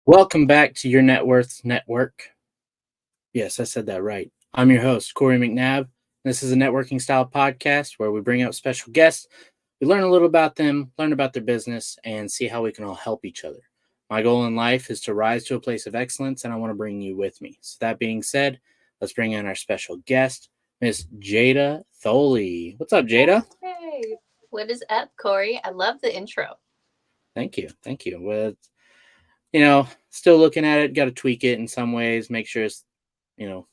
Welcome back to your Networth Network. Yes, I said that right. I'm your host, Corey McNabb. This is a networking style podcast where we bring out special guests. We learn a little about them, learn about their business, and see how we can all help each other. My goal in life is to rise to a place of excellence, and I want to bring you with me. So, that being said, let's bring in our special guest, Miss Jada Thoele. What's up, Jada? Hey, what is up, Corey? I love the intro. Thank you. Thank you. Still looking at it, got to tweak it in some ways, make sure it's, you know,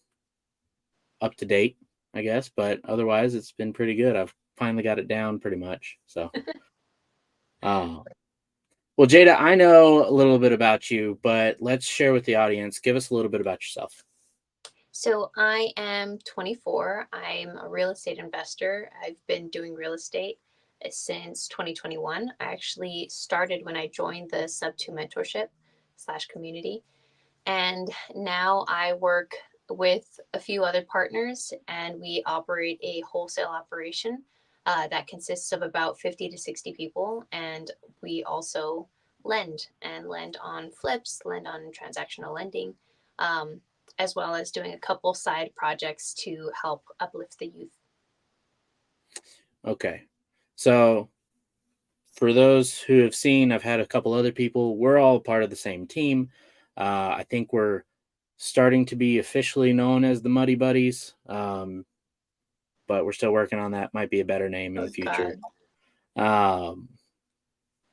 up to date, I guess. But otherwise, it's been pretty good. I've finally got it down pretty much. So, uh, well, Jada, I know a little bit about you, but let's share with the audience. Give us a little bit about yourself. So, I am 24. I'm a real estate investor. I've been doing real estate since 2021. I actually started when I joined the Sub 2 mentorship slash community. And now I work with a few other partners, and we operate a wholesale operation that consists of about 50 to 60 people. And we also lend on flips, lend on transactional lending, um, as well as doing a couple side projects to help uplift the youth. Okay. So, for those who have seen, I've had a couple other people. We're all part of the same team. I think we're starting to be officially known as the Muddy Buddies, but we're still working on that. Might be a better name in Oh, the future. God. Um,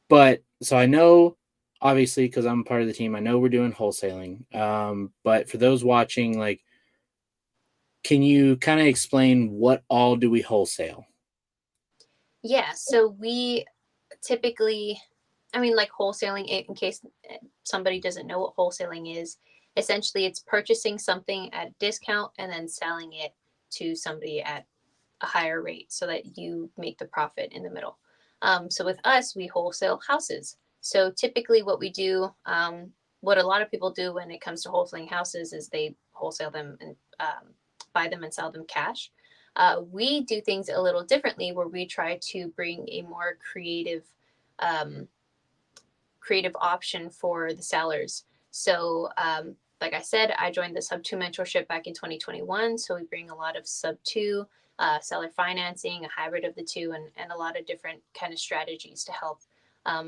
But so I know, obviously, because I'm part of the team, I know we're doing wholesaling. But for those watching, like, can you kind of explain what all do we wholesale? Yeah, so we typically, I mean, like wholesaling, in case somebody doesn't know what wholesaling is, essentially it's purchasing something at a discount and then selling it to somebody at a higher rate so that you make the profit in the middle. So with us, we wholesale houses. So typically, what we do, what a lot of people do when it comes to wholesaling houses, is they wholesale them and buy them and sell them cash. We do things a little differently, where we try to bring a more um, creative option for the sellers. So, like I said, I joined the Sub 2 mentorship back in 2021. So we bring a lot of Sub 2 seller financing, a hybrid of the two, and a lot of different kind of strategies to help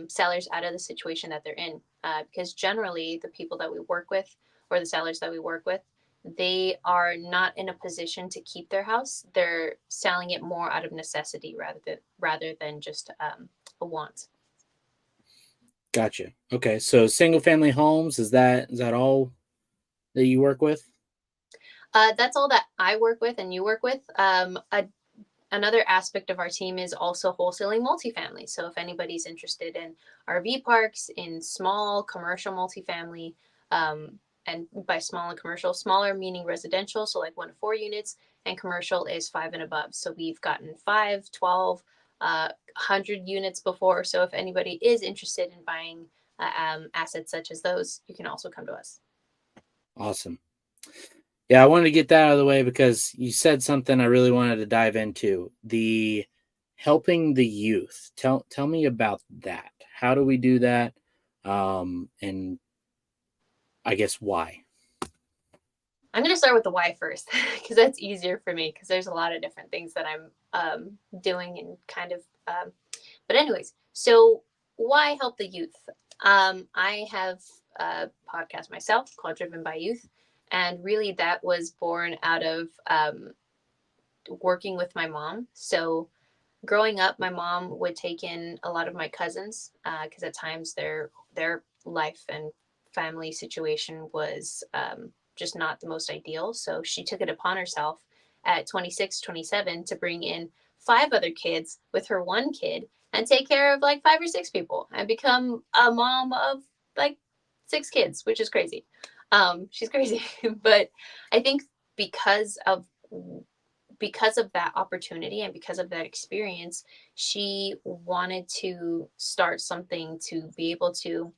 sellers out of the situation that they're in. Because generally, the people that we work with, or the sellers that we work with, they are not in a position to keep their house. They're selling it more out of necessity rather than just a want. Gotcha. Okay, so single family homes, is that all that you work with? That's all that I work with and you work with. Another aspect of our team is also wholesaling multifamily. So if anybody's interested in RV parks, in small commercial multifamily, and by small and commercial, smaller meaning residential, so like 1 to 4 units, and commercial is five and above. So we've gotten 5, 12, 100 units before. So if anybody is interested in buying assets such as those, you can also come to us. Awesome. Yeah, I wanted to get that out of the way because you said something I really wanted to dive into. The helping the youth. Tell me about that. How do we do that? And I guess why? I'm going to start with the why first because that's easier for me because there's a lot of different things that I'm doing and kind of. But, anyways, so why help the youth? I have a podcast myself called Driven by Youth. And really, that was born out of working with my mom. So, growing up, my mom would take in a lot of my cousins because at times their life and family situation was just not the most ideal. So she took it upon herself at 26, 27 to bring in five other kids with her one kid and take care of like five or six people and become a mom of like six kids, which is crazy. She's crazy, but I think because of because of that opportunity and because of that experience, she wanted to start something to be able to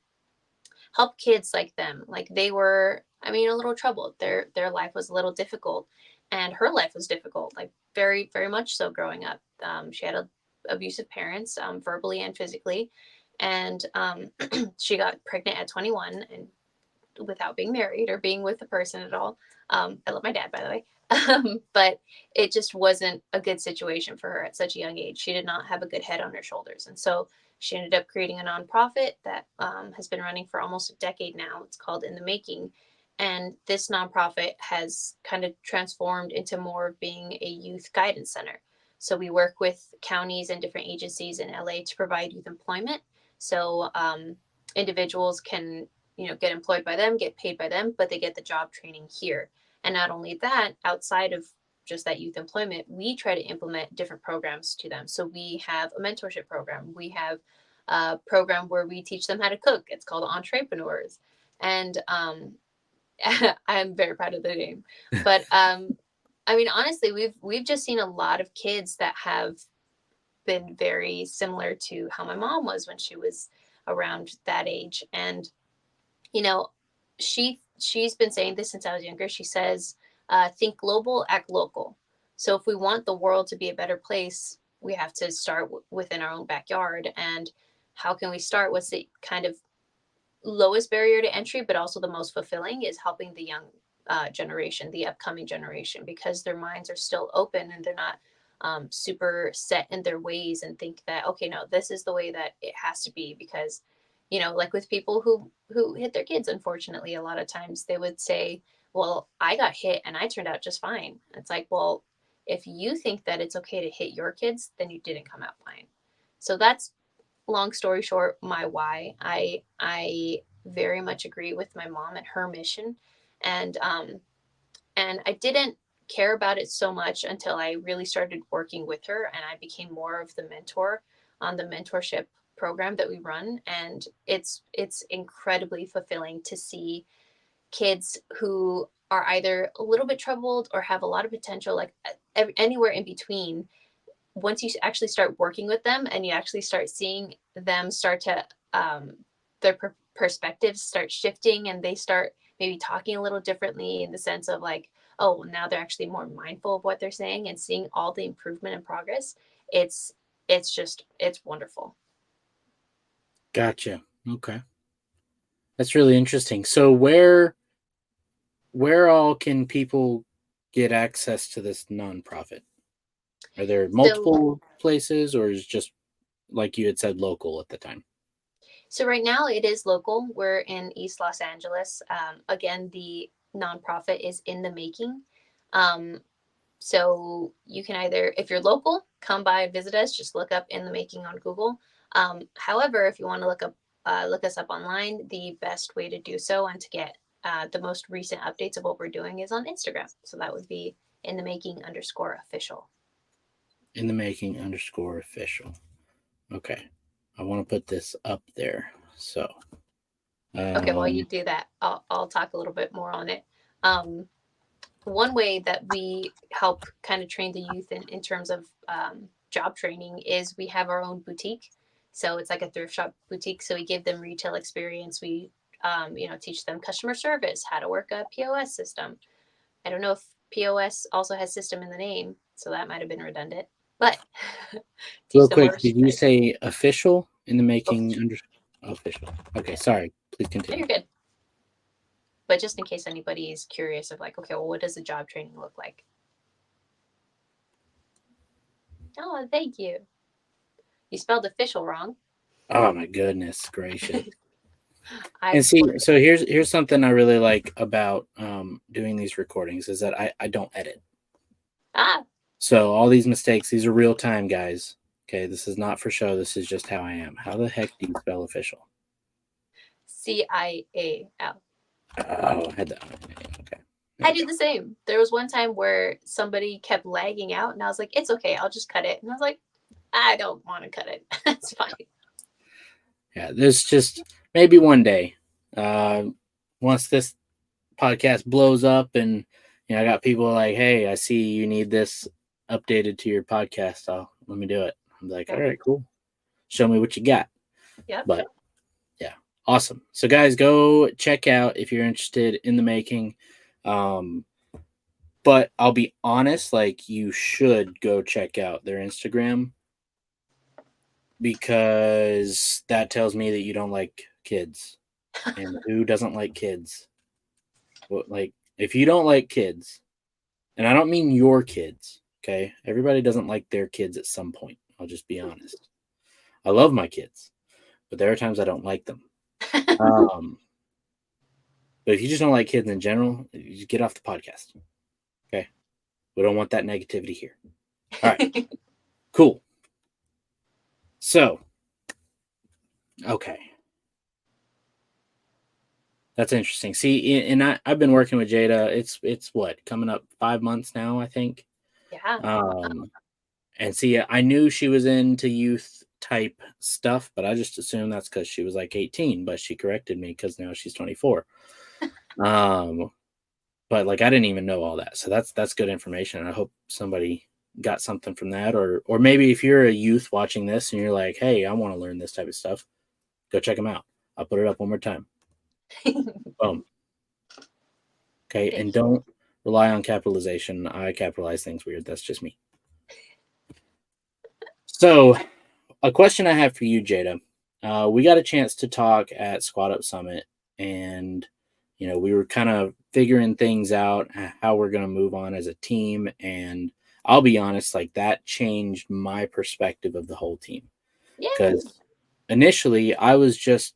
help kids like them. Like they were, I mean, a little troubled. Their life was a little difficult, and her life was difficult, like very very much so growing up. She had abusive parents, verbally and physically, and she got pregnant at 21 and without being married or being with a person at all. I love my dad, by the way. But it just wasn't a good situation for her at such a young age. She did not have a good head on her shoulders. And so she ended up creating a nonprofit that has been running for almost a decade now. It's called In the Making. And this nonprofit has kind of transformed into more of being a youth guidance center. So we work with counties and different agencies in LA to provide youth employment. So individuals can, get employed by them, get paid by them, but they get the job training here. And not only that, outside of just that youth employment, we try to implement different programs to them. So we have a mentorship program. We have a program where we teach them how to cook. It's called Entrepreneurs. And I'm very proud of the name. But honestly, we've just seen a lot of kids that have been very similar to how my mom was when she was around that age. And she's been saying this since I was younger. She says, think global, act local. So if we want the world to be a better place, we have to start within our own backyard. And how can we start? What's the kind of lowest barrier to entry, but also the most fulfilling, is helping the young generation, the upcoming generation, because their minds are still open and they're not super set in their ways and think that, okay, no, this is the way that it has to be. Because like with people who hit their kids, unfortunately, a lot of times they would say, well, I got hit and I turned out just fine. It's like, well, if you think that it's okay to hit your kids, then you didn't come out fine. So that's, long story short, my why. I very much agree with my mom and her mission. And I didn't care about it so much until I really started working with her and I became more of the mentor on the mentorship program that we run. And it's incredibly fulfilling to see kids who are either a little bit troubled or have a lot of potential, like anywhere in between. Once you actually start working with them and you actually start seeing them start to their perspectives start shifting, and they start maybe talking a little differently, in the sense of like, oh, now they're actually more mindful of what they're saying, and seeing all the improvement and progress, it's it's wonderful. Gotcha. Okay. That's really interesting. So where all can people get access to this nonprofit? Are there So multiple places, or is just like you had said local at the time? So right now it is local. We're in East Los Angeles. Again, the nonprofit is In the Making. Um, so you can either, if you're local, come by, visit us. Just look up In the Making on Google. However, if you want to look us up online, the best way to do so and to get the most recent updates of what we're doing is on Instagram. So that would be In the Making _official. In the Making _official. Okay. I want to put this up there. So Okay, while you do that, I'll talk a little bit more on it. One way that we help kind of train the youth in terms of job training is we have our own boutique. So it's like a thrift shop boutique. So we give them retail experience. We, teach them customer service, how to work a POS system. I don't know if POS also has system in the name, so that might have been redundant, but teach real them quick, did you merchandise. say official In the Oh, Making official? Okay, sorry. Please no, you're continue. good. But just in case anybody is curious of like, okay, well, what does the job training look like? Oh, thank you. You spelled official wrong. Oh my goodness gracious. I And see, work. so here's something I really like about doing these recordings is that I don't edit. Ah, So all these mistakes, these are real time, guys. Okay, this is not for show. This is just how I am. How the heck do you spell official? CIAL. Oh, I had that. Okay, there I we do go. the same. There was one time where somebody kept lagging out, and I was like, it's okay, I'll just cut it. And I was like, I don't want to cut it. It's fine. Yeah, there's just maybe one day, uh, once this podcast blows up, and I got people like, hey, I see you need this updated to your podcast. Let me do it. I'm like, all Yep. right, cool. Show me what you got. Yep. But yeah, awesome. So guys, go check out if you're interested in the making. But I'll be honest, like you should go check out their Instagram because that tells me that you don't like kids. And who doesn't like kids? Like, if you don't like kids, and I don't mean your kids, okay? Everybody doesn't like their kids at some point. I'll just be honest. I love my kids, but there are times I don't like them. Um, but if you just don't like kids in general, you just get off the podcast. Okay. We don't want that negativity here. All right. Cool. So, okay. That's interesting. See, and I've been working with Jada. It's what, coming up 5 months now, I think. Yeah. And see, I knew she was into youth type stuff, but I just assumed that's because she was like 18. But she corrected me because now she's 24. But like I didn't even know all that, so that's good information. I hope somebody got something from that, or maybe if you're a youth watching this and you're like, hey, I want to learn this type of stuff, go check them out. I'll put it up one more time. Boom. Okay, and don't rely on capitalization. I capitalize things weird. That's just me. So, a question I have for you, Jada. We got a chance to talk at Squad Up Summit, and we were kind of figuring things out, how we're going to move on as a team. And I'll be honest, like that changed my perspective of the whole team. Yay. Because initially, I was just,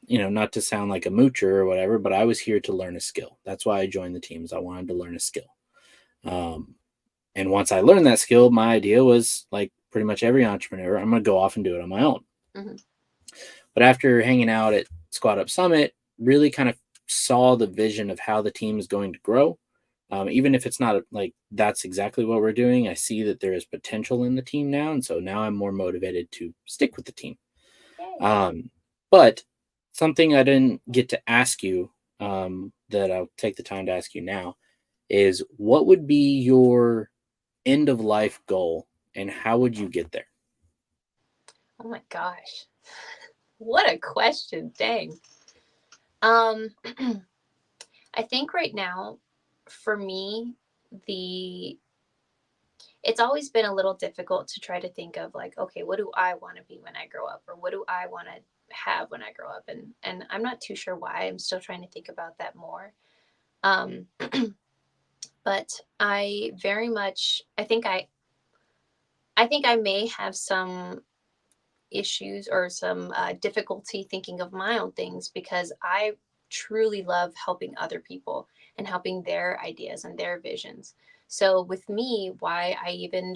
not to sound like a moocher or whatever, but I was here to learn a skill. That's why I joined the teams. I wanted to learn a skill. And once I learned that skill, my idea was like pretty much every entrepreneur, I'm going to go off and do it on my own. Mm-hmm. But after hanging out at Squad Up Summit, really kind of saw the vision of how the team is going to grow. Even if it's not like that's exactly what we're doing, I see that there is potential in the team now. And so now I'm more motivated to stick with the team. But something I didn't get to ask you that I'll take the time to ask you now is what would be your end of life goal and how would you get there? Oh my gosh. What a question. Dang. I think right now for me it's always been a little difficult to try to think of like, okay, what do I want to be when I grow up, or what do I want to have when I grow up? And I'm not too sure why. I'm still trying to think about that more. But I very much I think I may have some issues or some difficulty thinking of my own things because I truly love helping other people and helping their ideas and their visions. So with me, why I even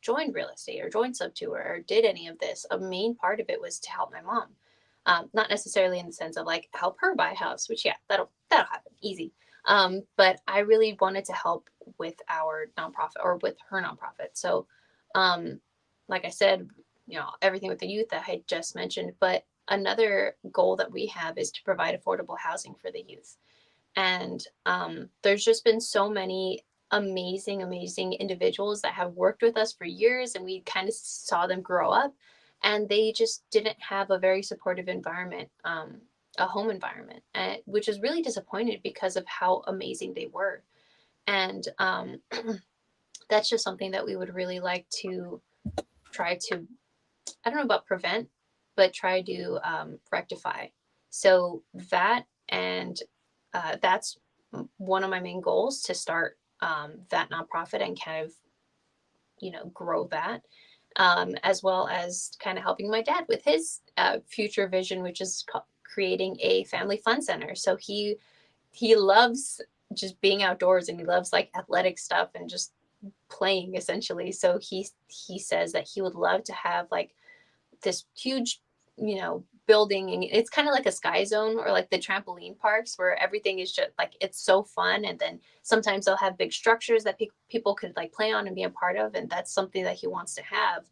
joined real estate or joined Subtour or did any of this, a main part of it was to help my mom. Not necessarily in the sense of like help her buy a house, which yeah, that'll happen easy. But I really wanted to help with our nonprofit or with her nonprofit. So, like I said, everything with the youth that I just mentioned. But another goal that we have is to provide affordable housing for the youth. And there's just been so many amazing individuals that have worked with us for years, and we kind of saw them grow up, and they just didn't have a very supportive environment, a home environment, which is really disappointed because of how amazing they were. And that's just something that we would really like to try to, I don't know about prevent, but try to rectify. So that's one of my main goals, to start that nonprofit and kind of, grow that, as well as kind of helping my dad with his future vision, which is creating a family fun center. So he loves just being outdoors, and he loves like athletic stuff and just playing essentially. So he says that he would love to have like this huge, building, and it's kind of like a sky zone or like the trampoline parks where everything is just like, it's so fun. And then sometimes they'll have big structures that people could like play on and be a part of, and that's something that he wants to have,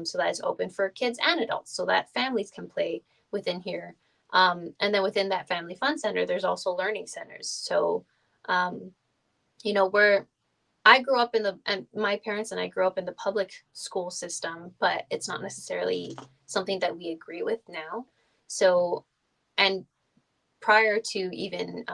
so that it's open for kids and adults so that families can play within here. And then within that family fun center, there's also learning centers. So where I grew up and my parents and I grew up in the public school system, but it's not necessarily something that we agree with now. So, and prior to even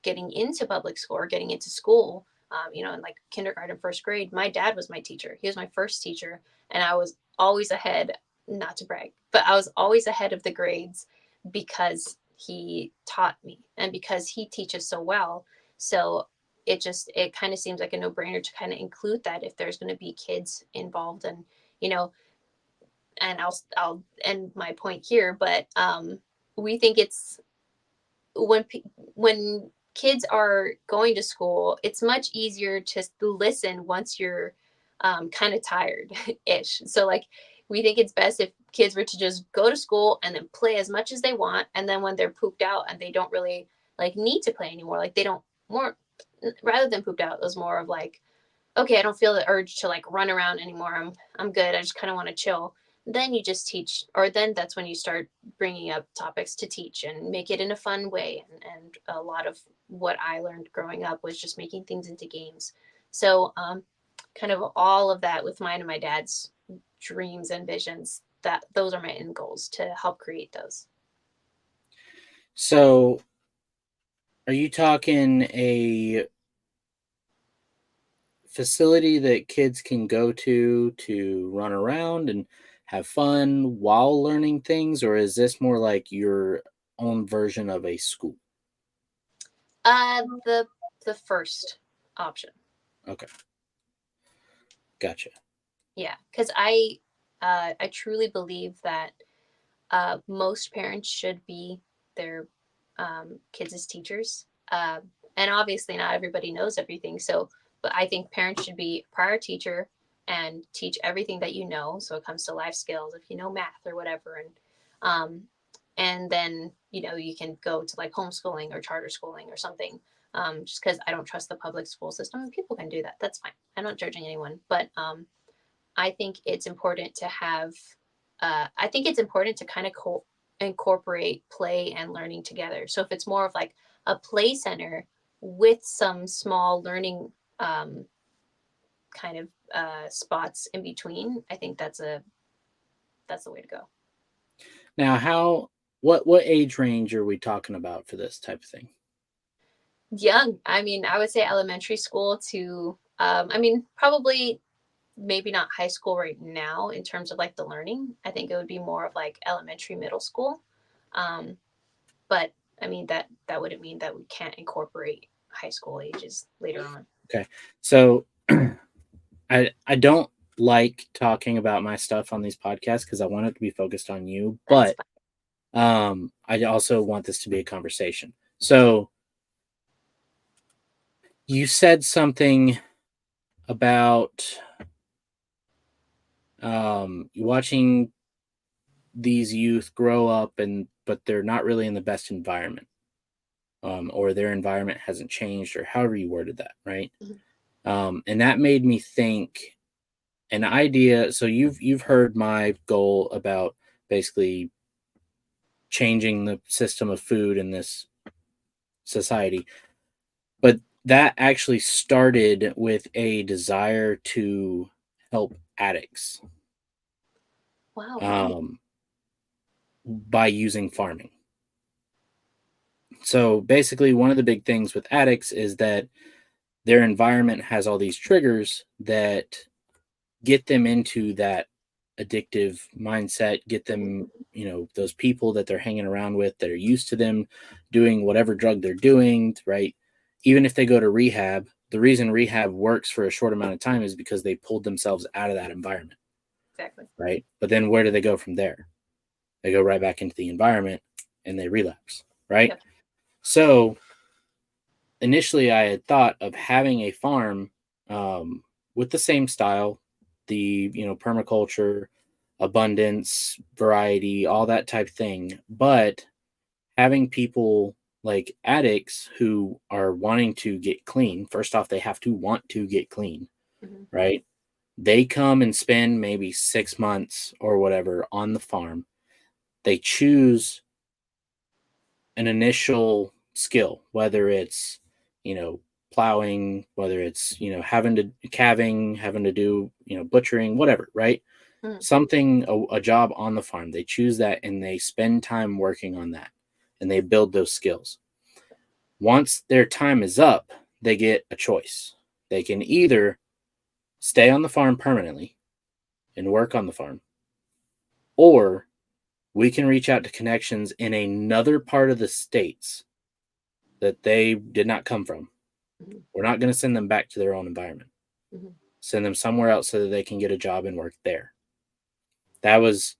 getting into public school or getting into school, in like kindergarten, first grade, my dad was my teacher. He was my first teacher, and I was always ahead, not to brag, but I was always ahead of the grades because he taught me, and because he teaches so well, so it kind of seems like a no-brainer to kind of include that if there's going to be kids involved. And you know, and I'll end my point here, but we think it's when kids are going to school, it's much easier to listen once you're kind of tired ish. So like we think it's best if kids were to just go to school and then play as much as they want, and then when they're pooped out and they don't really like need to play anymore, like they don't more rather than pooped out, it was more of like, okay, I don't feel the urge to like run around anymore. I'm good. I just kind of want to chill. Then you just teach, or then that's when you start bringing up topics to teach and make it in a fun way. And a lot of what I learned growing up was just making things into games. So kind of all of that with mine and my dad's dreams and visions, that those are my end goals to help create those. So, are you talking a facility that kids can go to run around and have fun while learning things, or is this more like your own version of a school? The first option. Okay, gotcha. Yeah, because I truly believe that most parents should be their kids' teachers. And obviously, not everybody knows everything. So, but I think parents should be a prior teacher and teach everything that you know. So it comes to life skills, if you know math or whatever, and then you can go to like homeschooling or charter schooling or something. Just because I don't trust the public school system, people can do that. That's fine. I'm not judging anyone, but I think it's important to have. I think it's important to kind of incorporate play and learning together. So if it's more of like a play center with some small learning kind of spots in between, I think that's the way to go. Now, what age range are we talking about for this type of thing? Young. I mean, I would say elementary school to. I mean, probably maybe not high school right now in terms of like the learning. I think it would be more of like elementary, middle school. Um, but I mean that wouldn't mean that we can't incorporate high school ages later on. Okay, so I don't like talking about my stuff on these podcasts because I want it to be focused on you, That's but fine. I also want this to be a conversation. So you said something about watching these youth grow up but they're not really in the best environment, or their environment hasn't changed, or however you worded that, right? Mhm. And that made me think an idea. So you've heard my goal about basically changing the system of food in this society, but that actually started with a desire to help addicts, Wow. um, by using farming. So basically, one of the big things with addicts is that their environment has all these triggers that get them into that addictive mindset, get them, those people that they're hanging around with that are used to them doing whatever drug they're doing, right? Even if they go to rehab, the reason rehab works for a short amount of time is because they pulled themselves out of that environment, Exactly. right? But then where do they go from there? They go right back into the environment and they relapse, right? Yep. So initially I had thought of having a farm, with the same style, the permaculture, abundance, variety, all that type thing, but having people like addicts who are wanting to get clean. First off, they have to want to get clean, Hmm. right? They come and spend maybe 6 months or whatever on the farm. They choose an initial skill, whether it's, you know, plowing, whether it's, having to calving, having to do, butchering, whatever, right? Hmm. Something, a job on the farm. They choose that and they spend time working on that and they build those skills. Once their time is up, they get a choice. They can either stay on the farm permanently and work on the farm, or we can reach out to connections in another part of the states that they did not come from. Mhm. We're not going to send them back to their own environment. Mhm. Send them somewhere else so that they can get a job and work there. That was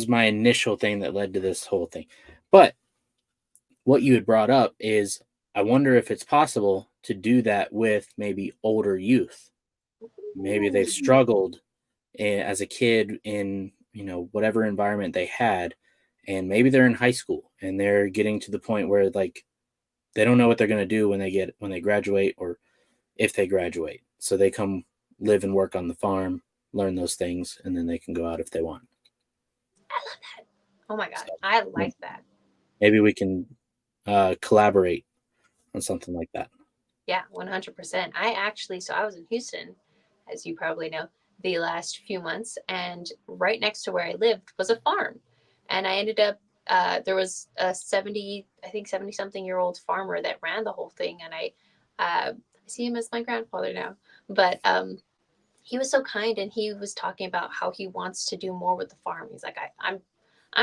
my initial thing that led to this whole thing. But what you had brought up is, I wonder if it's possible to do that with maybe older youth. Maybe they've struggled as a kid in, whatever environment they had, and maybe they're in high school and they're getting to the point where like they don't know what they're going to do when they graduate, or if they graduate. So they come live and work on the farm, learn those things, and then they can go out if they want. I love that. Oh my God. So I like that. maybe we can collaborate on something like that. Yeah, 100%. I was in Houston, as you probably know, the last few months, and right next to where I lived was a farm. And I ended up, there was a 70 something year old farmer that ran the whole thing. And I see him as my grandfather now. But he was so kind, and he was talking about how he wants to do more with the farm. He's like, I'm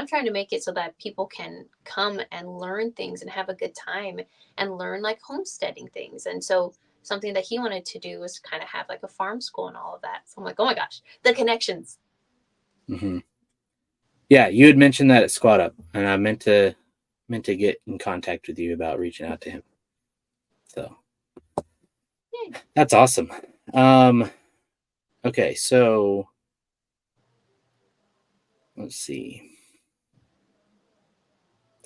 trying to make it so that people can come and learn things and have a good time and learn like homesteading things. And so something that he wanted to do was kind of have like a farm school and all of that. So I'm like, oh my gosh, the connections. Mm-hmm. Yeah, you had mentioned that at Squad Up, and I meant to get in contact with you about reaching out to him. So Yay. that's awesome. Okay, so let's see.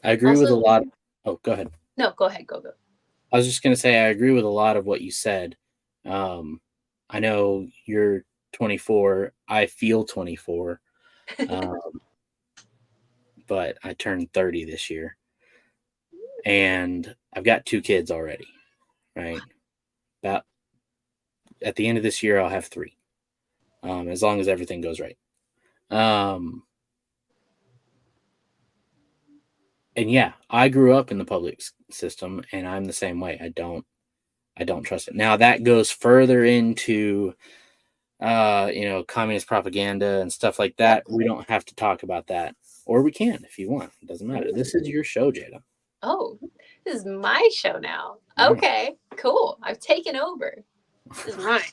I agree with a Also, lot. Oh, go ahead. no, go ahead, go. I was just going to say I agree with a lot of what you said. I know you're 24. I feel 24, but I turned 30 this year, and I've got 2 kids already. Right, about at the end of this year, I'll have 3, as long as everything goes right. And yeah, I grew up in the public system, and I'm the same way. I don't trust it. Now that goes further into communist propaganda and stuff like that. We don't have to talk about that, or we can if you want. It doesn't matter. This is your show, Jada. Oh, this is my show now. Yeah. Okay, cool. I've taken over. This is mine.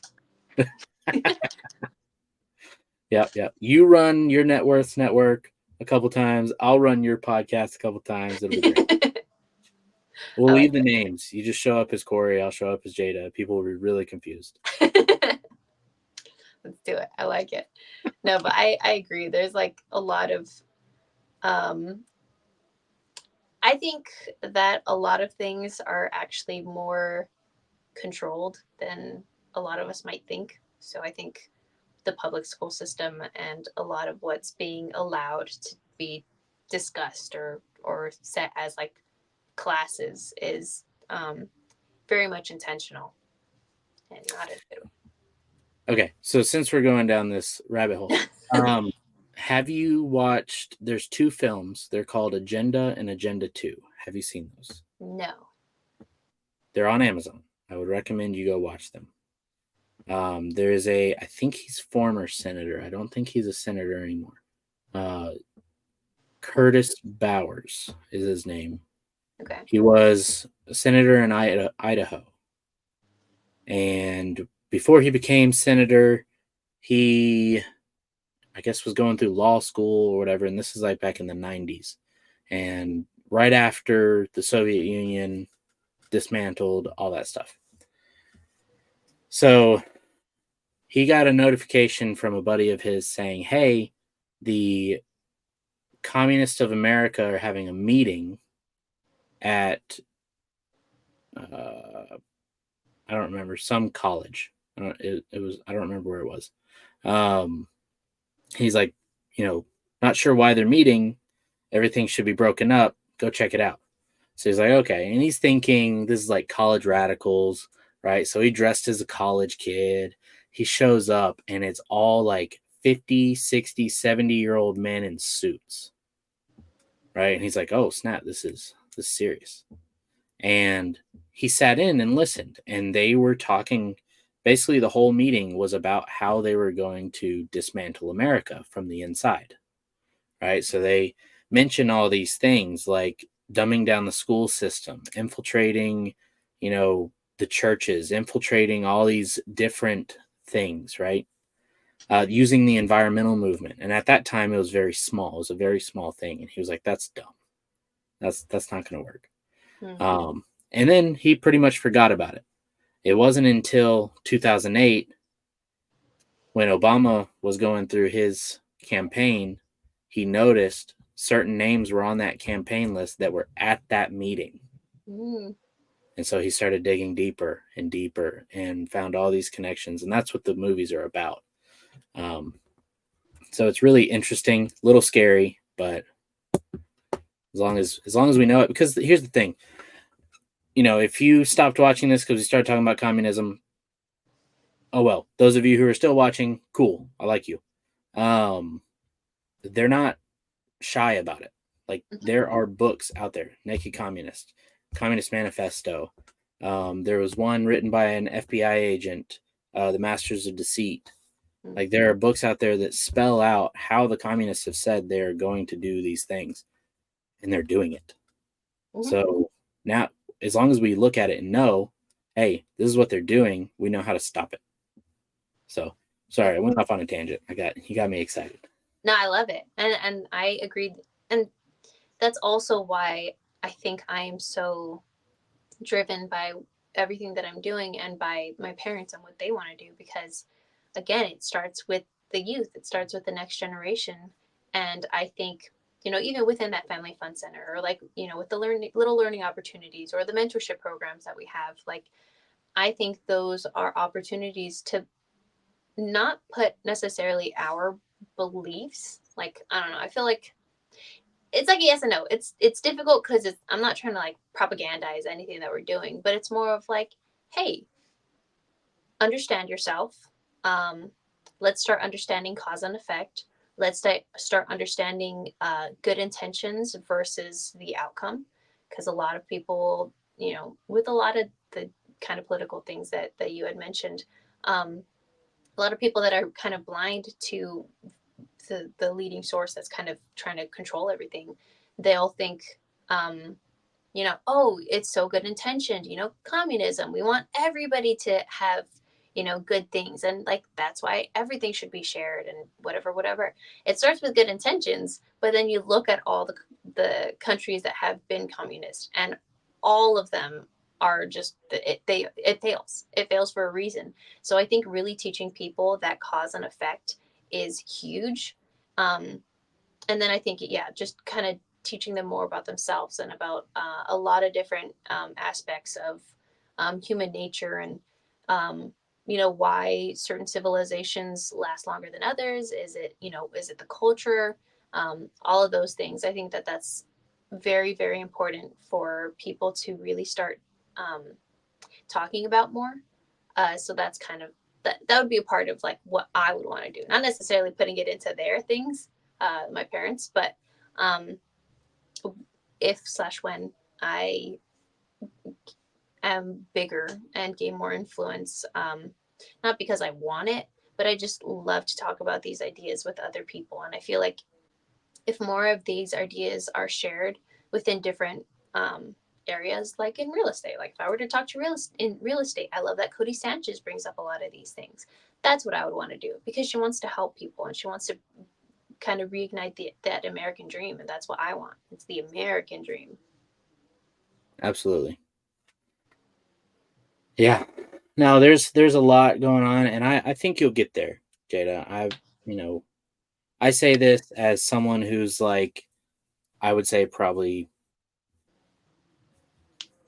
Yep. You run your Networth network a couple times. I'll run your podcast a couple times. It'll be great. We'll leave the names. You just show up as Corey. I'll show up as Jada. People will be really confused. Let's do it. I like it. No, but I agree. There's like a lot of I think that a lot of things are actually more controlled than a lot of us might think. So I think the public school system and a lot of what's being allowed to be discussed or set as like classes is very much intentional and not a good way. Okay, so since we're going down this rabbit hole, have you watched? There's 2 films. They're called Agenda and Agenda 2. Have you seen those? No. They're on Amazon. I would recommend you go watch them. There is I think he's former senator. I don't think he's a senator anymore. Curtis Bowers is his name. Okay. He was a senator in Idaho. And before he became senator, he, I guess, was going through law school or whatever. And this is like back in the 90s. And right after the Soviet Union dismantled, all that stuff. So he got a notification from a buddy of his saying, hey, the Communists of America are having a meeting at, I don't remember, some college. I don't remember where it was. He's like, not sure why they're meeting. Everything should be broken up. Go check it out. So he's like, okay. And he's thinking this is like college radicals, right? So he dressed as a college kid. He shows up and it's all like 50, 60, 70-year-old men in suits, right? And he's like, oh, snap, this is serious. And he sat in and listened, and they were talking. Basically, the whole meeting was about how they were going to dismantle America from the inside, right? So they mention all these things like dumbing down the school system, infiltrating, the churches, infiltrating all these different things, right? Using the environmental movement. And at that time, it was very small. It was a very small thing. And he was like, that's dumb. That's not going to work. Mm-hmm. And then he pretty much forgot about it. It wasn't until 2008 when Obama was going through his campaign, he noticed certain names were on that campaign list that were at that meeting. Mm. And so he started digging deeper and deeper and found all these connections. And that's what the movies are about. So it's really interesting, a little scary, but as long as we know it, because here's the thing, if you stopped watching this because we started talking about communism, oh well. Those of you who are still watching, cool. I like you. They're not shy about it. Like there are books out there, Naked Communist, Communist Manifesto. There was one written by an FBI agent, The Masters of Deceit. Like there are books out there that spell out how the communists have said they're going to do these things, and they're doing it. Mm-hmm. So now, as long as we look at it and know, hey, this is what they're doing, we know how to stop it. So sorry, I went off on a tangent. You got me excited. No, I love it, and I agree, and that's also why I think I am so driven by everything that I'm doing and by my parents and what they want to do, because again, it starts with the youth, it starts with the next generation. And I think, even within that family fun center, or like, with the little learning opportunities or the mentorship programs that we have, like, I think those are opportunities to not put necessarily our beliefs, like, I don't know, I feel like it's like a yes and no. It's difficult because I'm not trying to like propagandize anything that we're doing, but it's more of like, hey, understand yourself. Um, let's start understanding cause and effect. Let's start understanding good intentions versus the outcome, because a lot of people, with a lot of the kind of political things that you had mentioned, a lot of people that are kind of blind to the leading source that's kind of trying to control everything, they'll think, oh, it's so good intentioned, communism. We want everybody to have, good things. And like, that's why everything should be shared and whatever, whatever. It starts with good intentions, but then you look at all the countries that have been communist, and all of them are just, it fails. It fails for a reason. So I think really teaching people that cause and effect is huge. And then I think, yeah, just kind of teaching them more about themselves and about a lot of different aspects of human nature, and why certain civilizations last longer than others. Is it the culture? All of those things. I think that's very, very important for people to really start talking about more. So that's kind of that would be a part of like what I would want to do. Not necessarily putting it into their things, my parents, but if/when I am bigger and gain more influence, not because I want it, but I just love to talk about these ideas with other people. And I feel like if more of these ideas are shared within different areas, like in real estate, like if I were to talk to real estate, I love that Cody Sanchez brings up a lot of these things. That's what I would want to do, because she wants to help people and she wants to kind of reignite that American dream, and that's what I want. It's the American dream. Absolutely. Yeah. Now there's a lot going on, and I think you'll get there, Jada. I say this as someone who's like, I would say probably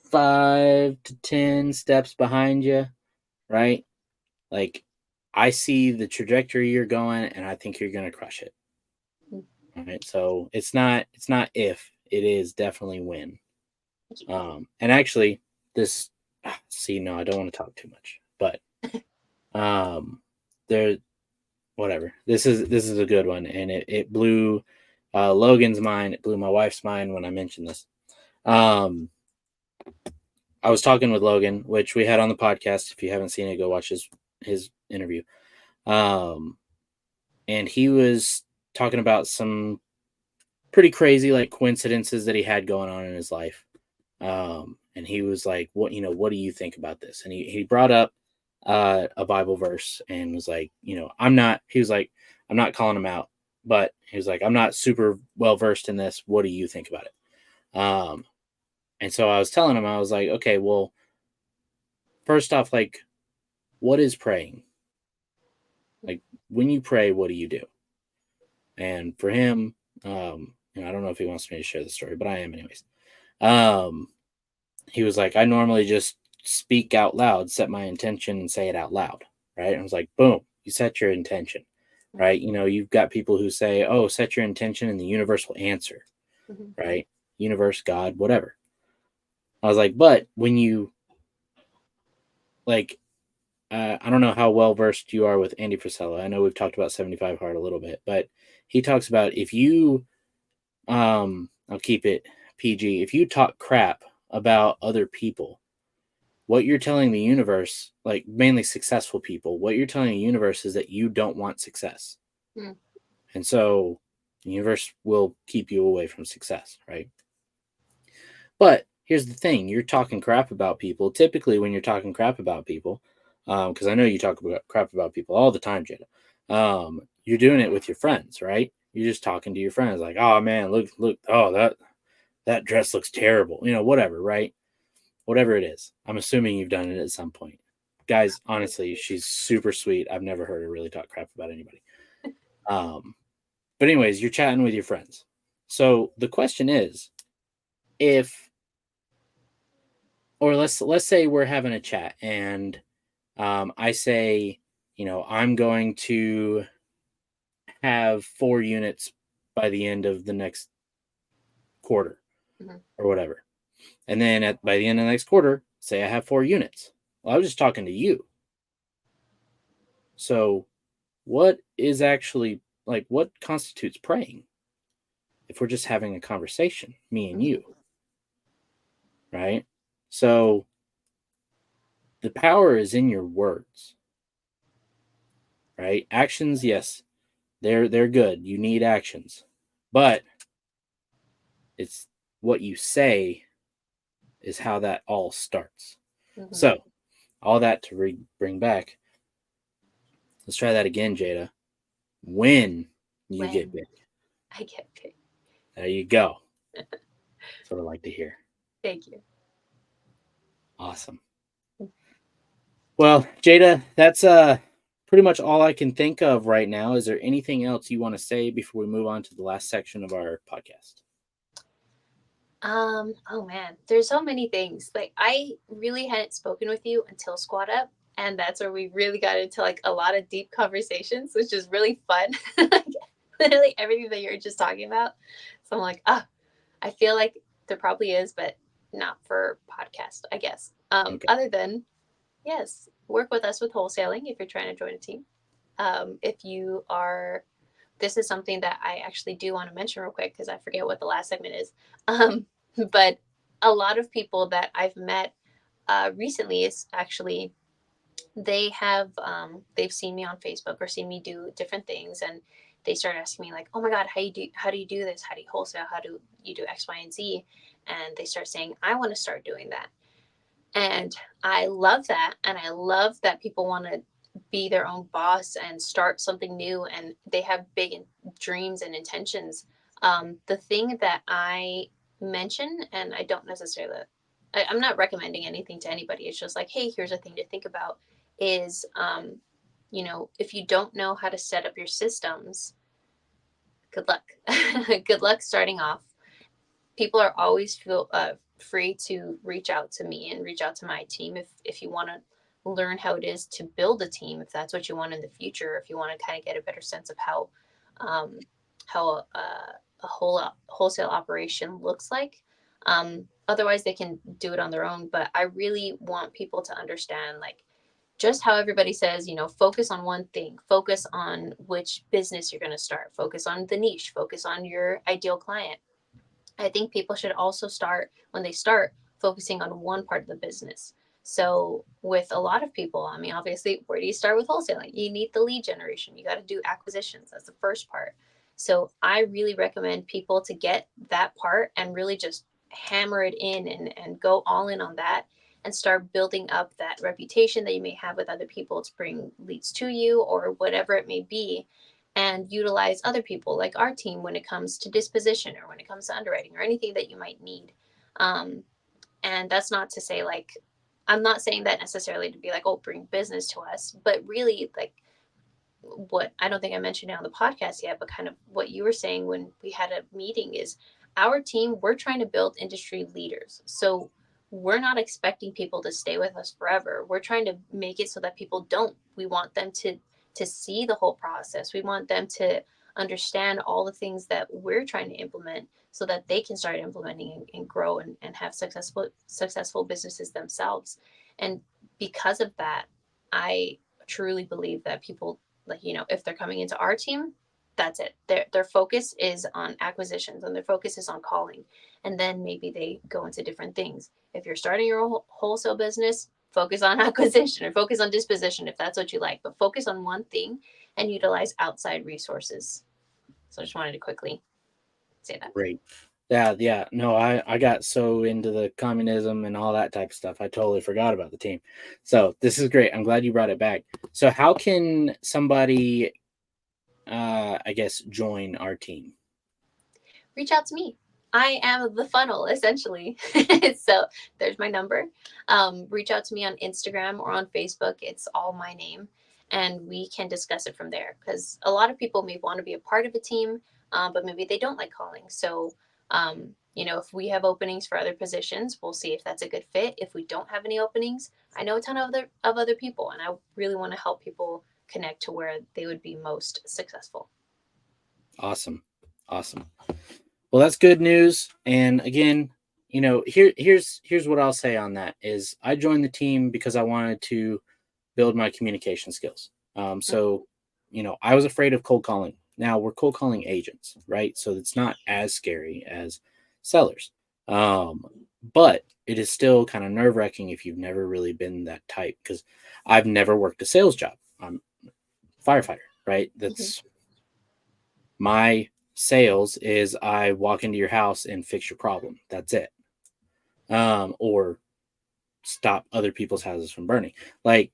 5 to 10 steps behind you, right? Like I see the trajectory you're going, and I think you're going to crush it. All right. So it's not if, it is definitely when. And actually this, see, no, I don't want to talk too much, but there, whatever. This is a good one, and it blew Logan's mind. It blew my wife's mind when I mentioned this. I was talking with Logan, which we had on the podcast. If you haven't seen it, go watch his interview. And he was talking about some pretty crazy like coincidences that he had going on in his life. And he was like, what do you think about this? And he brought up a Bible verse and was like, he was like, I'm not calling him out, but he was like, I'm not super well versed in this. What do you think about it? And so I was telling him, I was like, okay, well, first off, like, what is praying? Like, when you pray, what do you do? And for him, I don't know if he wants me to share the story, but I am anyways. He was like, I normally just speak out loud, set my intention and say it out loud. Right. And I was like, boom, you set your intention. Right. You've got people who say, oh, set your intention and the universe will answer. Mhm. Right. Universe, God, whatever. I was like, but when you like, I don't know how well versed you are with Andy Frisella. I know we've talked about 75 Hard a little bit, but he talks about if you, I'll keep it PG, if you talk crap about other people, what you're telling the universe, like mainly successful people, what you're telling the universe is that you don't want success. Mm. And so the universe will keep you away from success, right? But here's the thing, you're talking crap about people. Typically, when you're talking crap about people, because I know you talk about crap about people all the time, Jada, you're doing it with your friends, right? You're just talking to your friends like, oh man, look, oh, that dress looks terrible. Whatever, right? Whatever it is. I'm assuming you've done it at some point. Guys, honestly, she's super sweet. I've never heard her really talk crap about anybody. But anyways, you're chatting with your friends. So the question is, if or let's say we're having a chat and I say, I'm going to have 4 units by the end of the next quarter Mhm. or whatever. And then by the end of the next quarter, say I have 4 units. Well, I was just talking to you. So what is actually like what constitutes praying if we're just having a conversation, me and you, right? So the power is in your words, right? Actions, yes, they're good. You need actions. But it's what you say is how that all starts. Mhm. So, all that to bring back. Let's try that again, Jada. When you get When big. I get paid. There you go. That's what I like to hear. Thank you. Awesome. Well, Jada, that's pretty much all I can think of right now. Is there anything else you want to say before we move on to the last section of our podcast? Oh man, there's so many things. Like I really hadn't spoken with you until Squad Up, and that's where we really got into like a lot of deep conversations, which is really fun. Like, literally everything that you're just talking about. So I'm like, I feel like there probably is, but not for podcast, I guess. Okay. Other than yes, work with us with wholesaling if you're trying to join a team. If you are, this is something that I actually do want to mention real quick because I forget what the last segment is. But a lot of people that I've met recently is actually they've seen me on Facebook or seen me do different things, and they start asking me like, "Oh my God, how do you do this? How do you wholesale? How do you do X, Y, and Z?" And they start saying, "I want to start doing that." And I love that. And I love that people want to be their own boss and start something new and they have big dreams and intentions. The thing that I mention, and I don't necessarily, I'm not recommending anything to anybody. It's just like, hey, here's a thing to think about is, if you don't know how to set up your systems, good luck. Good luck starting off. People are always free to reach out to me and reach out to my team if you want to learn how it is to build a team, if that's what you want in the future, if you want to kind of get a better sense of um, how a wholesale operation looks like. Otherwise, they can do it on their own. But I really want people to understand, like, just how everybody says, focus on one thing, focus on which business you're going to start, focus on the niche, focus on your ideal client. I think people should also start when they start focusing on one part of the business. So with a lot of people, I mean, obviously, where do you start with wholesaling? You need the lead generation. You got to do acquisitions. That's the first part. So I really recommend people to get that part and really just hammer it in and go all in on that and start building up that reputation that you may have with other people to bring leads to you or whatever it may be, and utilize other people like our team when it comes to disposition or when it comes to underwriting or anything that you might need. um, and that's not to say like, I'm not saying that necessarily to be like, oh, bring business to us, but really like what I don't think I mentioned it on the podcast yet, but kind of what you were saying when we had a meeting is our team, we're trying to build industry leaders. So we're not expecting people to stay with us forever. We're trying to make it so that people don't. We want them to see the whole process. We want them to understand all the things that we're trying to implement so that they can start implementing and grow and have successful businesses themselves. And because of that, I truly believe that people, like, you know, if they're coming into our team, that's it. Their focus is on acquisitions and their focus is on calling, and then maybe they go into different things. If you're starting your wholesale business, focus on acquisition or focus on disposition if that's what you like, but focus on one thing and utilize outside resources. So I just wanted to quickly say that. Great. Yeah. No, I got so into the communism and all that type of stuff. I totally forgot about the team. So this is great. I'm glad you brought it back. So how can somebody, I guess, join our team? Reach out to me. I am the funnel essentially. So there's my number. Reach out to me on Instagram or on Facebook. It's all my name, and we can discuss it from there. Because a lot of people may want to be a part of a team, but maybe they don't like calling. So, you know, if we have openings for other positions, we'll see if that's a good fit. If we don't have any openings, I know a ton of other people, and I really want to help people connect to where they would be most successful. Awesome. Awesome. Well, that's good news. And again, here's what I'll say on that is I joined the team because I wanted to build my communication skills. So, I was afraid of cold calling. Now we're cold calling agents, right? So it's not as scary as sellers. Um, but it is still kind of nerve wracking if you've never really been that type because I've never worked a sales job. I'm a firefighter, right? Mm-hmm. That's my sales is I walk into your house and fix your problem. That's it. Or stop other people's houses from burning. Like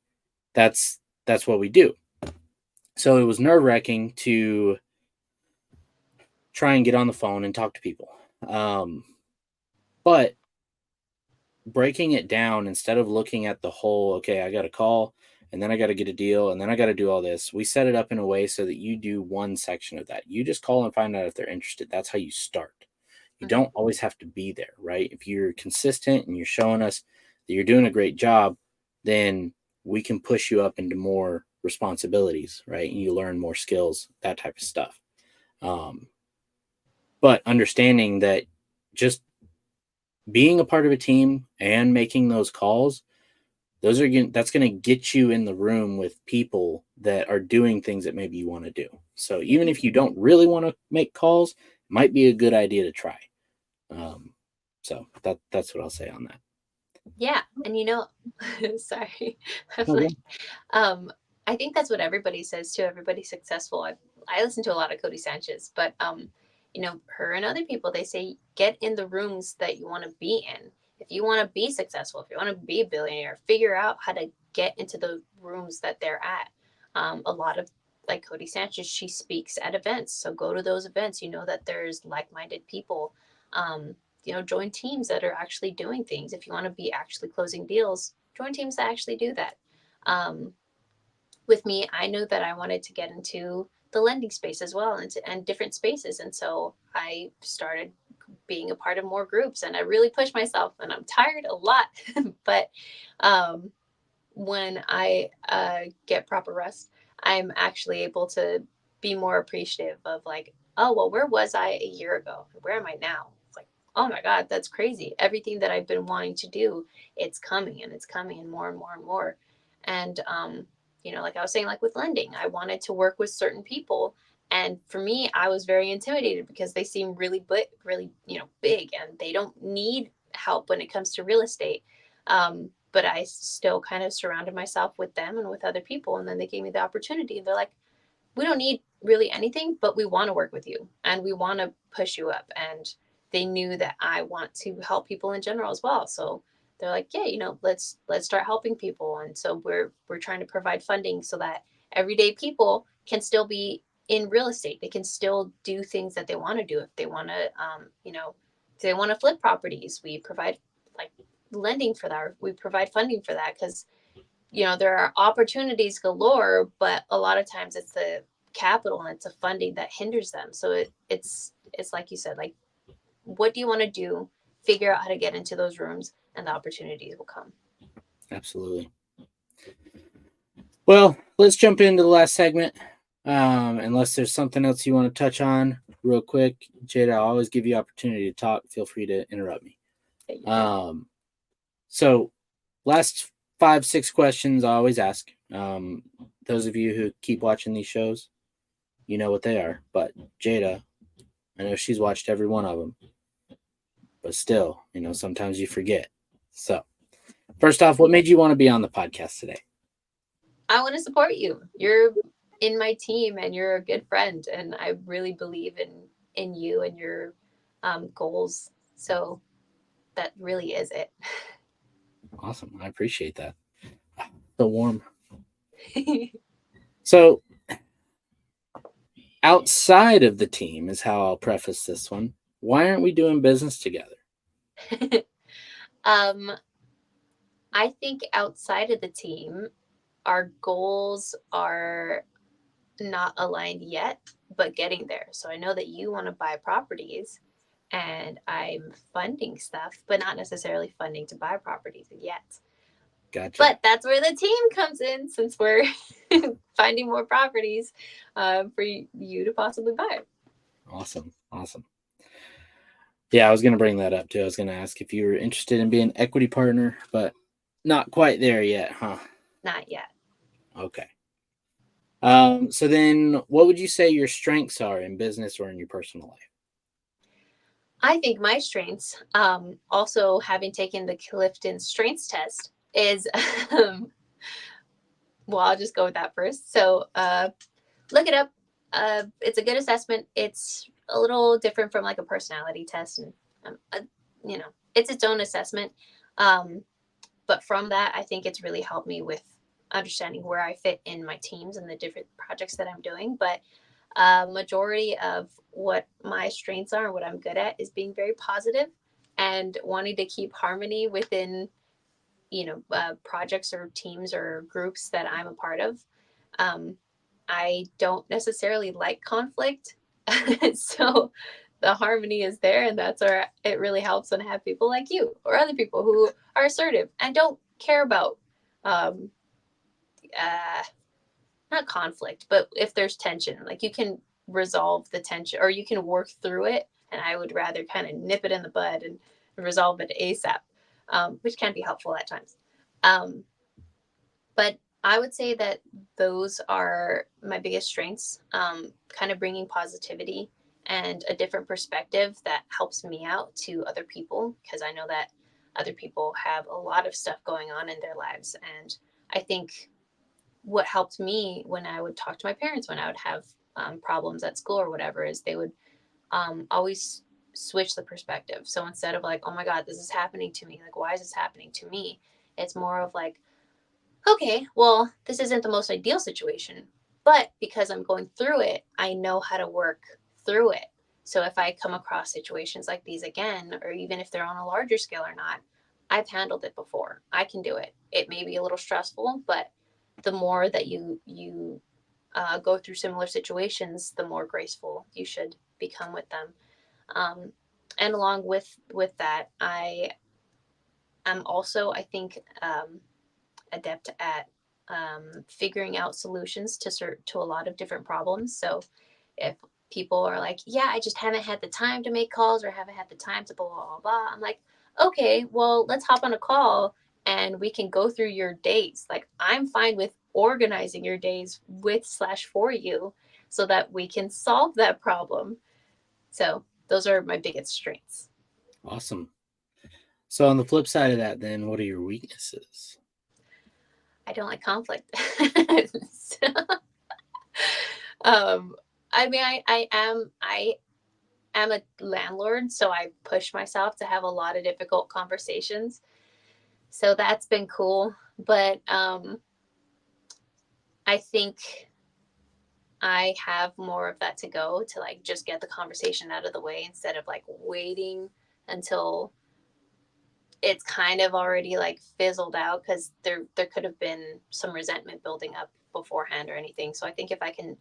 that's what we do. So it was nerve wracking to try and get on the phone and talk to people. Um, but breaking it down instead of looking at the whole, okay, I got to call and then I got to get a deal and then I got to do all this. We set it up in a way so that you do one section of that. You just call and find out if they're interested. That's how you start. You Mm-hmm. don't always have to be there, right? If you're consistent and you're showing us that you're doing a great job, then we can push you up into more responsibilities, right? And you learn more skills, that type of stuff. Um, but understanding that just being a part of a team and making those calls, that's going to get you in the room with people that are doing things that maybe you want to do. So even if you don't really want to make calls, it might be a good idea to try. Um, so that's what I'll say on that. Yeah, and you know, sorry, I'm Okay. like, I think that's what everybody says too. Everybody's successful. I listen to a lot of Cody Sanchez, but you know, her and other people, they say get in the rooms that you want to be in. If you want to be successful, if you want to be a billionaire, figure out how to get into the rooms that they're at. A lot of like Cody Sanchez, she speaks at events, so go to those events. You know that there's like-minded people. You know, join teams that are actually doing things. If you want to be actually closing deals, join teams that actually do that. Um, with me, I knew that I wanted to get into the lending space as well and different spaces. And so I started being a part of more groups and I really pushed myself and I'm tired a lot. But um, when I get proper rest, I'm actually able to be more appreciative of like, oh, well, where was I a year ago? Where am I now? It's like, oh my God, that's crazy. Everything that I've been wanting to do, it's coming and it's coming and more and more and more. And, you know, like I was saying, like with lending, I wanted to work with certain people. And for me, I was very intimidated because they seem really, you know, big and they don't need help when it comes to real estate. But I still kind of surrounded myself with them and with other people. And then they gave me the opportunity. They're like, we don't need really anything, but we want to work with you and we want to push you up. And they knew that I want to help people in general as well. So they're like, yeah, let's start helping people. And so we're trying to provide funding so that everyday people can still be in real estate. They can still do things that they want to do. If they want to, if they want to flip properties, we provide like lending for that. Or we provide funding for that because there are opportunities galore, but a lot of times it's the capital and it's the funding that hinders them. So it's like you said, like, what do you want to do? Figure out how to get into those rooms, and the opportunities will come. Absolutely. Well, let's jump into the last segment. Unless there's something else you want to touch on real quick, Jada, I'll always give you opportunity to talk. Feel free to interrupt me. So last 5-6 questions I always ask. Those of you who keep watching these shows, you know what they are. But Jada, I know she's watched every one of them. But still, sometimes you forget. So first off, what made you want to be on the podcast today? I want to support you. You're in my team and you're a good friend. And I really believe in you and your goals. So that really is it. Awesome. I appreciate that. So warm. So outside of the team is how I'll preface this one. Why aren't we doing business together? I think outside of the team, our goals are not aligned yet, but getting there. So I know that you want to buy properties and I'm funding stuff, but not necessarily funding to buy properties yet. Gotcha. But that's where the team comes in, since we're finding more properties for you to possibly buy. Awesome. Yeah, I was going to bring that up too. I was going to ask if you were interested in being an equity partner, but not quite there yet, huh? Not yet. Okay. So then what would you say your strengths are in business or in your personal life? I think my strengths, also having taken the Clifton strengths test, is, well, I'll just go with that first. So look it up. It's a good assessment. It's a little different from like a personality test, and it's its own assessment. But from that, I think it's really helped me with understanding where I fit in my teams and the different projects that I'm doing. But majority of what my strengths are and what I'm good at is being very positive and wanting to keep harmony within projects or teams or groups that I'm a part of. I don't necessarily like conflict. So the harmony is there, and that's where it really helps when I have people like you or other people who are assertive and don't care about not conflict, but if there's tension, like, you can resolve the tension or you can work through it. And I would rather kind of nip it in the bud and resolve it ASAP, which can be helpful at times. But I would say that those are my biggest strengths, kind of bringing positivity and a different perspective that helps me out to other people, because I know that other people have a lot of stuff going on in their lives. And I think what helped me when I would talk to my parents, when I would have problems at school or whatever, is they would always switch the perspective. So instead of like, oh my God, this is happening to me, like, why is this happening to me? It's more of like, okay, well, this isn't the most ideal situation, but because I'm going through it, I know how to work through it. So if I come across situations like these again, or even if they're on a larger scale or not, I've handled it before. I can do it. It may be a little stressful, but the more that you go through similar situations, the more graceful you should become with them. And along with that, I am also, I think, adept at figuring out solutions to a lot of different problems. So if people are like, yeah, I just haven't had the time to make calls or haven't had the time to blah, blah, blah, blah, I'm like, okay, well, let's hop on a call and we can go through your days. Like, I'm fine with organizing your days with/for you so that we can solve that problem. So those are my biggest strengths. Awesome. So on the flip side of that, then, what are your weaknesses? I don't like conflict. So, I mean, I am a landlord, so I push myself to have a lot of difficult conversations. So that's been cool. But I think I have more of that to go to like just get the conversation out of the way instead of like waiting until it's kind of already like fizzled out, because there could have been some resentment building up beforehand or anything. So I think if I can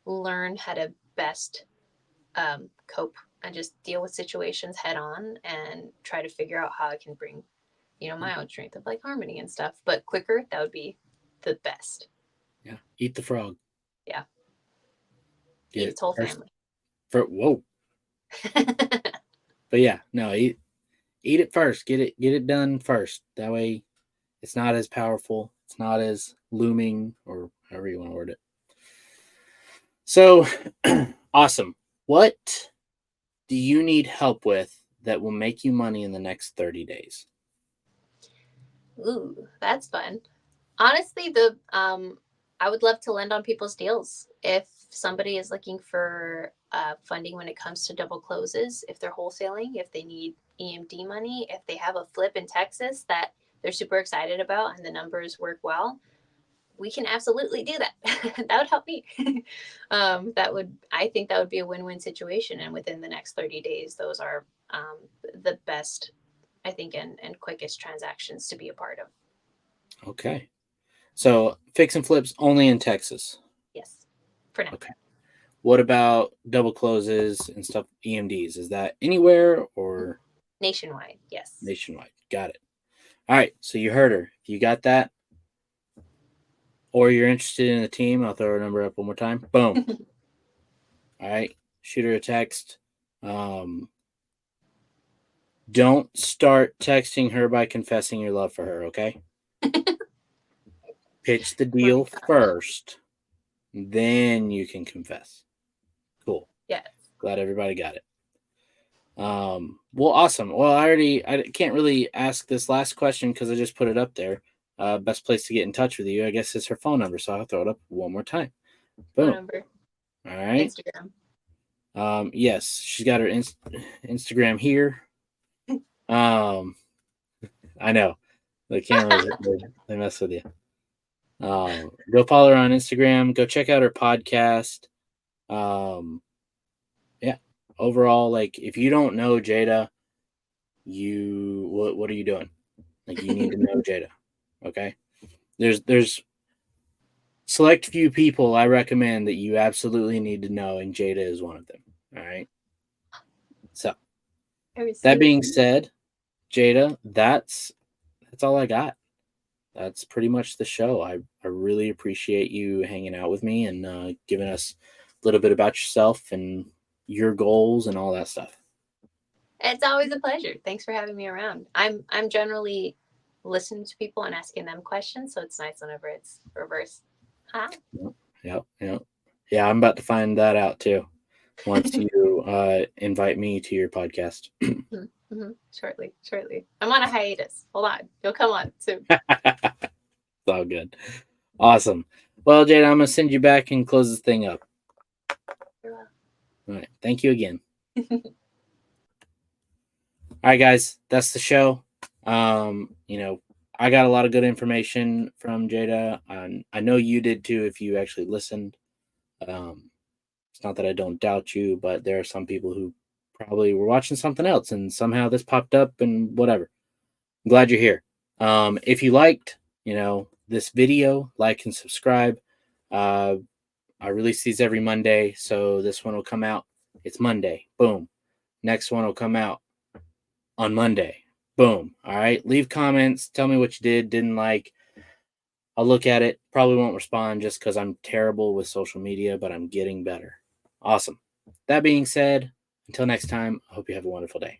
learn how to best cope and just deal with situations head on and try to figure out how I can bring, my own strength of like harmony and stuff, but quicker, that would be the best. Yeah. Eat the frog. Yeah. Get Eat its whole family. Whoa. But yeah, no, eat it first. Get it done first. That way it's not as powerful. It's not as looming, or however you want to word it. So awesome. What do you need help with that will make you money in the next 30 days? Ooh, that's fun. Honestly, I would love to lend on people's deals. If somebody is looking for funding when it comes to double closes, if they're wholesaling, if they need EMD money, if they have a flip in Texas that they're super excited about and the numbers work well, we can absolutely do that. That would help me. I think that would be a win-win situation. And within the next 30 days, those are the best, I think, and quickest transactions to be a part of. Okay. So fix and flips only in Texas. Yes, for now. Okay. What about double closes and stuff, EMDs? Is that anywhere or Nationwide? Yes. nationwide? Got it. All right. So you heard her. If you got that, or you're interested in the team, I'll throw her number up one more time. Boom. All right. Shoot her a text. Don't start texting her by confessing your love for her, okay? Pitch the deal first, then you can confess. Cool. Yes. Glad everybody got it. Well, awesome. Well, I can't really ask this last question because I just put it up there. Best place to get in touch with you, I guess, is her phone number. So I'll throw it up one more time. Boom. Phone number. All right. Instagram. Yes, she's got her Instagram here. I know the cameras they mess with you. Go follow her on Instagram. Go check out her podcast. Yeah. Overall, like if you don't know Jada, what are you doing? Like you need to know Jada. Okay. There's select few people I recommend that you absolutely need to know, and Jada is one of them. All right. So that being said, Jada, that's all I got. That's pretty much the show. I really appreciate you hanging out with me and giving us a little bit about yourself and your goals and all that stuff. It's always a pleasure. Thanks for having me around. I'm generally listening to people and asking them questions, so it's nice whenever it's reverse. Huh? Yep. Yeah, I'm about to find that out too. Once you invite me to your podcast. Mm-hmm. Shortly. I'm on a hiatus. Hold on. You'll come on soon. It's all good. Awesome. Well, Jada, I'm going to send you back and close this thing up. You're welcome. All right. Thank you again. All right, guys. That's the show. I got a lot of good information from Jada. I know you did too if you actually listened. It's not that I don't doubt you, but there are some people who probably were watching something else and somehow this popped up and whatever. I'm glad you're here. If you liked, this video, like and subscribe. I release these every Monday, so this one will come out. It's Monday. Boom. Next one will come out on Monday. Boom. All right. Leave comments. Tell me what you didn't like. I'll look at it. Probably won't respond just because I'm terrible with social media, but I'm getting better. Awesome. That being said, until next time, I hope you have a wonderful day.